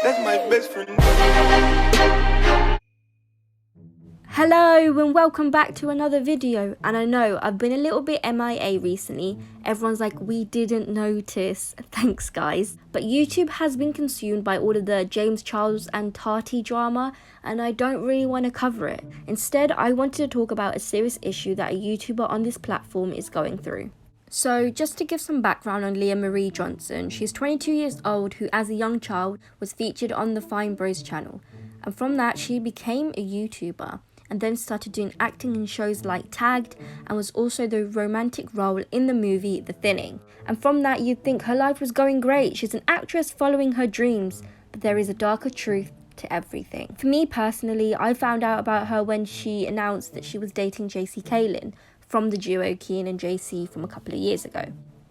That's my best friend. Hello and welcome back to another video. And I know I've been a little bit MIA recently. Everyone's like, we didn't notice. Thanks guys. But YouTube has been consumed by all of the James Charles and Tati drama, and I don't really want to cover it. Instead, I wanted to talk about a serious issue that a YouTuber on this platform is going through. So, just to give some background on Leah Marie Johnson, she's 22 years old who, as a young child, was featured on the Fine Bros channel. And from that, she became a YouTuber and then started doing acting in shows like Tagged, and was also the romantic role in the movie The Thinning. And from that, you'd think her life was going great. She's an actress following her dreams, but there is a darker truth to everything. For me personally, I found out about her when she announced that she was dating JC Kalen from the duo Kian and JC from a couple of years ago.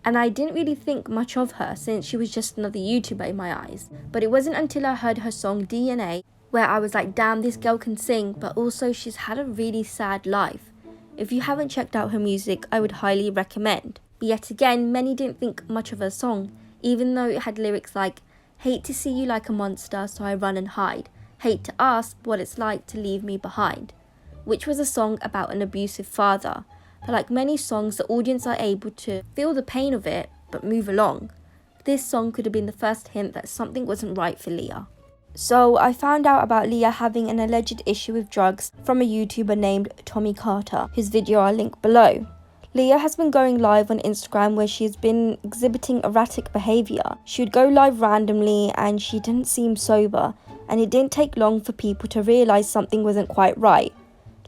And I didn't really think much of her since she was just another YouTuber in my eyes. But it wasn't until I heard her song DNA where I was like, damn, this girl can sing, but also she's had a really sad life. If you haven't checked out her music, I would highly recommend. But yet again, many didn't think much of her song, even though it had lyrics like, hate to see you like a monster, so I run and hide. Hate to ask what it's like to leave me behind. Which was a song about an abusive father. But like many songs, the audience are able to feel the pain of it, but move along. This song could have been the first hint that something wasn't right for Leah. So I found out about Leah having an alleged issue with drugs from a YouTuber named Tommy Carter, whose video I'll link below. Leah has been going live on Instagram where she has been exhibiting erratic behaviour. She would go live randomly and she didn't seem sober, and it didn't take long for people to realise something wasn't quite right.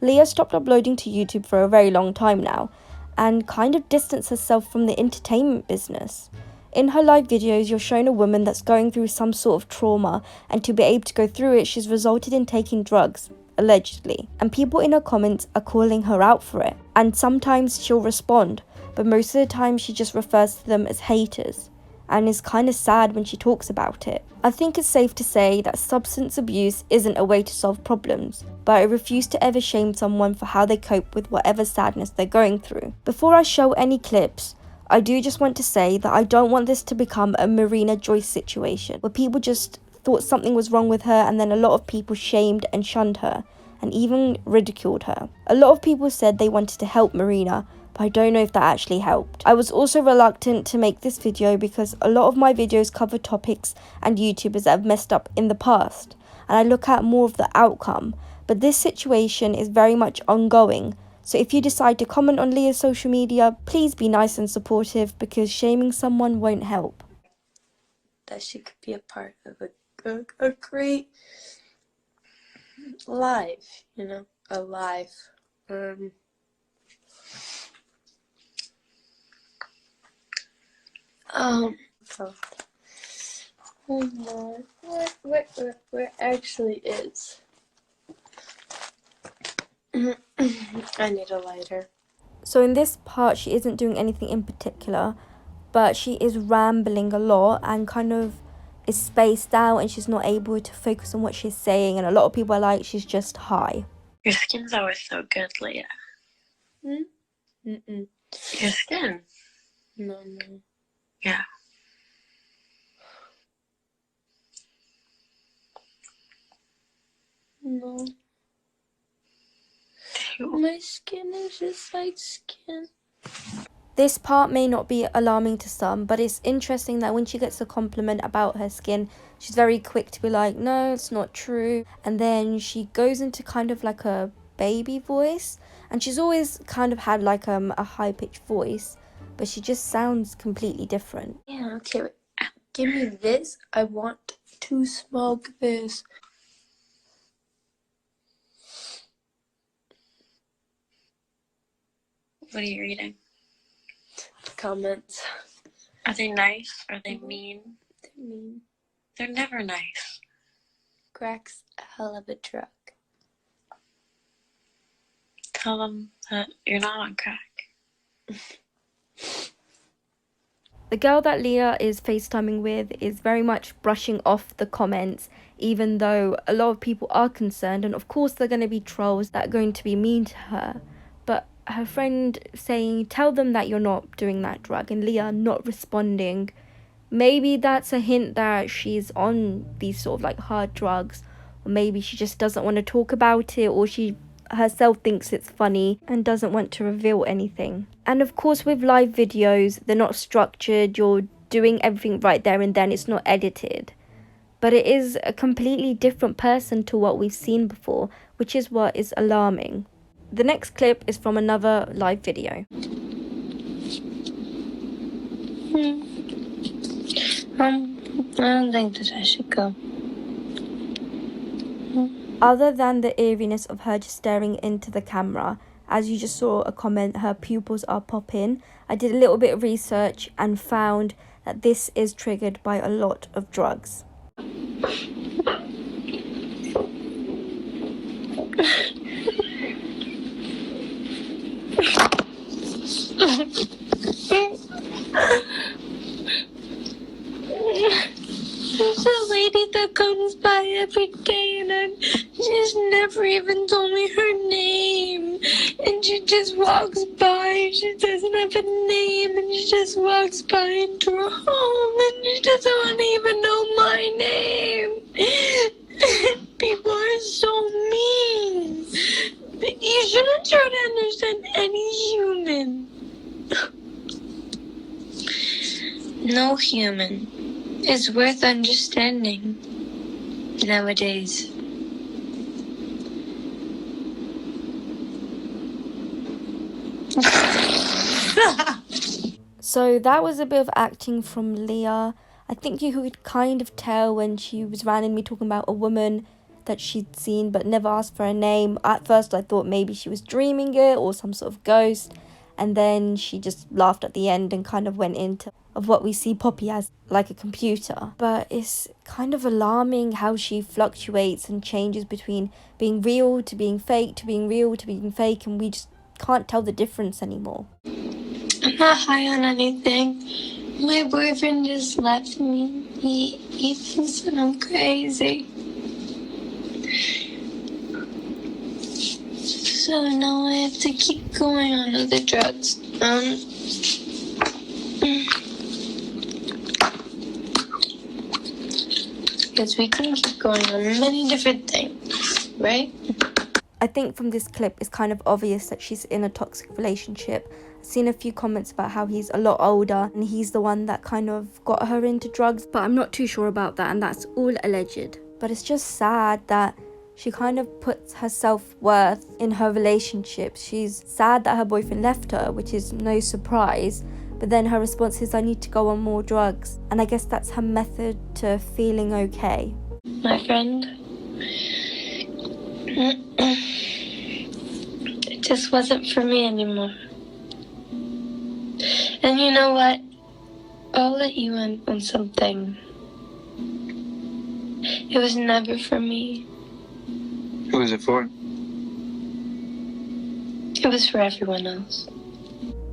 Leah stopped uploading to YouTube for a very long time now, and kind of distanced herself from the entertainment business. In her live videos, you're shown a woman that's going through some sort of trauma, and to be able to go through it, she's resulted in taking drugs, allegedly. And people in her comments are calling her out for it. And sometimes she'll respond, but most of the time she just refers to them as haters, and is kind of sad when she talks about it. I think it's safe to say that substance abuse isn't a way to solve problems, but I refuse to ever shame someone for how they cope with whatever sadness they're going through. Before I show any clips, I do just want to say that I don't want this to become a Marina Joyce situation, where people just thought something was wrong with her and then a lot of people shamed and shunned her, and even ridiculed her. A lot of people said they wanted to help Marina, but I don't know if that actually helped. I was also reluctant to make this video because a lot of my videos cover topics and YouTubers that have messed up in the past, and I look at more of the outcome, but this situation is very much ongoing. So if you decide to comment on Leah's social media, please be nice and supportive, because shaming someone won't help. That she could be a part of a great life, a life. So, hold on, where actually is? I need a lighter. So in this part, she isn't doing anything in particular, but she is rambling a lot and kind of is spaced out, and she's not able to focus on what she's saying, and a lot of people are like, she's just high. Your skin's always so good, Leah. Mm-mm. Your skin? No. Yeah. No. My skin is just like skin. This part may not be alarming to some, but it's interesting that when she gets a compliment about her skin, she's very quick to be like, no, it's not true. And then she goes into kind of like a baby voice, and she's always kind of had like a high-pitched voice, but she just sounds completely different. Yeah, okay, wait. Give me this. I want to smoke this. What are you reading? Comments. Are they nice? Are they mean? They're mean. They're never nice. Crack's a hell of a drug. Tell them that you're not on crack. The girl that Leah is FaceTiming with is very much brushing off the comments, even though a lot of people are concerned, and of course there are going to be trolls that are going to be mean to her. But her friend saying, tell them that you're not doing that drug, and Leah not responding Maybe that's a hint that she's on these sort of like hard drugs, or maybe she just doesn't want to talk about it, or she herself thinks it's funny and doesn't want to reveal anything. And of course, with live videos, they're not structured, you're doing everything right there and then, it's not edited. But it is a completely different person to what we've seen before, which is what is alarming. The next clip is from another live video. I don't think that I should go. Other than the eeriness of her just staring into the camera, as you just saw a comment, her pupils are popping. I did a little bit of research and found that this is triggered by a lot of drugs. There's a lady that comes by every day and she's never even told me her name. And she just walks by, she doesn't have a name, and she just walks by into her home and she doesn't even know my name. People are so mean. You shouldn't try to understand any human. No human is worth understanding nowadays. So that was a bit of acting from Leah. I think you could kind of tell when she was randomly talking about a woman that she'd seen but never asked for her name. At first I thought maybe she was dreaming it or some sort of ghost, and then she just laughed at the end and kind of went into of what we see Poppy as, like a computer. But it's kind of alarming how she fluctuates and changes between being real to being fake to being real to being fake, and we just can't tell the difference anymore. I'm not high on anything. My boyfriend just left me. He thinks that I'm crazy. So now I have to keep going on other drugs. Because we can keep going on many different things, right? I think from this clip it's kind of obvious that she's in a toxic relationship. I've seen a few comments about how he's a lot older and he's the one that kind of got her into drugs, but I'm not too sure about that, and that's all alleged. But it's just sad that she kind of puts her self-worth in her relationship. She's sad that her boyfriend left her, which is no surprise, but then her response is, I need to go on more drugs. And I guess that's her method to feeling okay. My friend, it just wasn't for me anymore. And you know what? I'll let you in on something. It was never for me. Who was it for? It was for everyone else.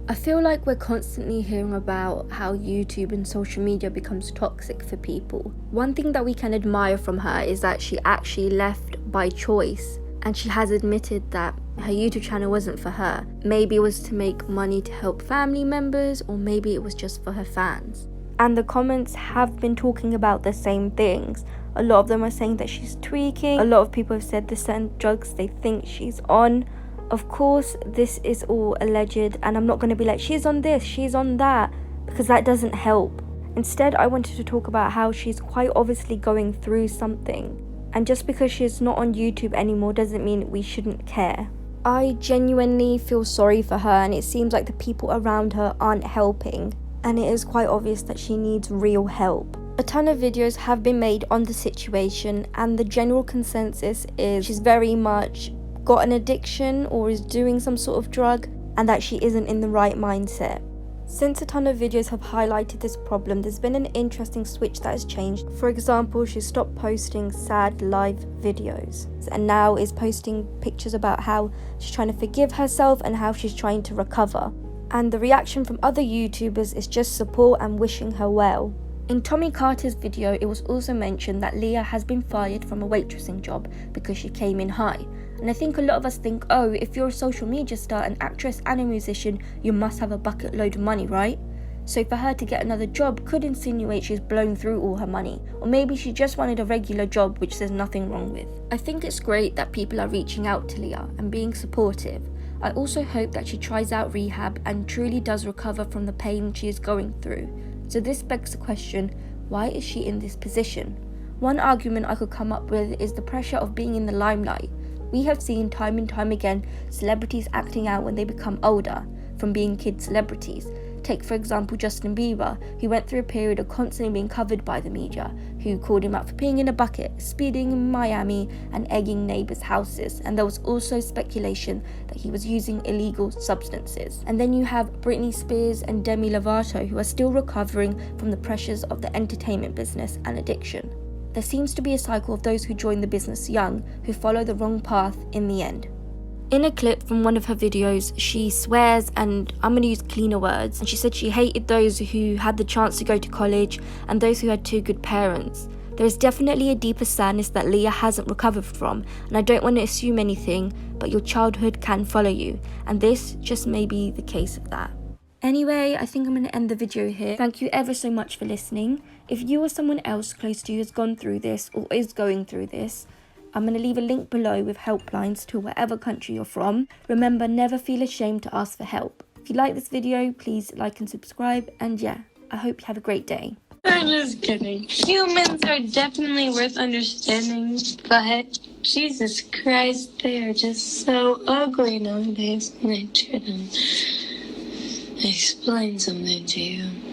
I feel like we're constantly hearing about how YouTube and social media becomes toxic for people. One thing that we can admire from her is that she actually left by choice, and she has admitted that her YouTube channel wasn't for her. Maybe it was to make money to help family members, or maybe it was just for her fans. And the comments have been talking about the same things. A lot of them are saying that she's tweaking. A lot of people have said the certain drugs they think she's on. Of course, this is all alleged, and I'm not going to be like, she's on this, she's on that, because that doesn't help. Instead, I wanted to talk about how she's quite obviously going through something. And just because she's not on YouTube anymore doesn't mean we shouldn't care. I genuinely feel sorry for her, and it seems like the people around her aren't helping. And it is quite obvious that she needs real help. A ton of videos have been made on the situation, and the general consensus is she's very much got an addiction or is doing some sort of drug, and that she isn't in the right mindset. Since a ton of videos have highlighted this problem, there's been an interesting switch that has changed. For example, she stopped posting sad live videos and now is posting pictures about how she's trying to forgive herself and how she's trying to recover. And the reaction from other YouTubers is just support and wishing her well. In Tommy Carter's video, it was also mentioned that Leah has been fired from a waitressing job because she came in high. And I think a lot of us think, oh, if you're a social media star, an actress and a musician, you must have a bucket load of money, right? So for her to get another job could insinuate she's blown through all her money, or maybe she just wanted a regular job, which there's nothing wrong with. I think it's great that people are reaching out to Leah and being supportive. I also hope that she tries out rehab and truly does recover from the pain she is going through. So this begs the question, why is she in this position? One argument I could come up with is the pressure of being in the limelight. We have seen time and time again celebrities acting out when they become older, from being kid celebrities. Take for example Justin Bieber, who went through a period of constantly being covered by the media, who called him out for peeing in a bucket, speeding in Miami and egging neighbours' houses, and there was also speculation that he was using illegal substances. And then you have Britney Spears and Demi Lovato, who are still recovering from the pressures of the entertainment business and addiction. There seems to be a cycle of those who join the business young, who follow the wrong path in the end. In a clip from one of her videos, she swears, and I'm going to use cleaner words, and she said she hated those who had the chance to go to college and those who had two good parents. There is definitely a deeper sadness that Leah hasn't recovered from, and I don't want to assume anything, but your childhood can follow you, and this just may be the case of that. Anyway, I think I'm going to end the video here. Thank you ever so much for listening. If you or someone else close to you has gone through this or is going through this, I'm going to leave a link below with helplines to whatever country you're from. Remember, never feel ashamed to ask for help. If you like this video, please like and subscribe. And yeah, I hope you have a great day. I'm just kidding. Humans are definitely worth understanding, but Jesus Christ, they are just so ugly nowadays when I try to explain something to you.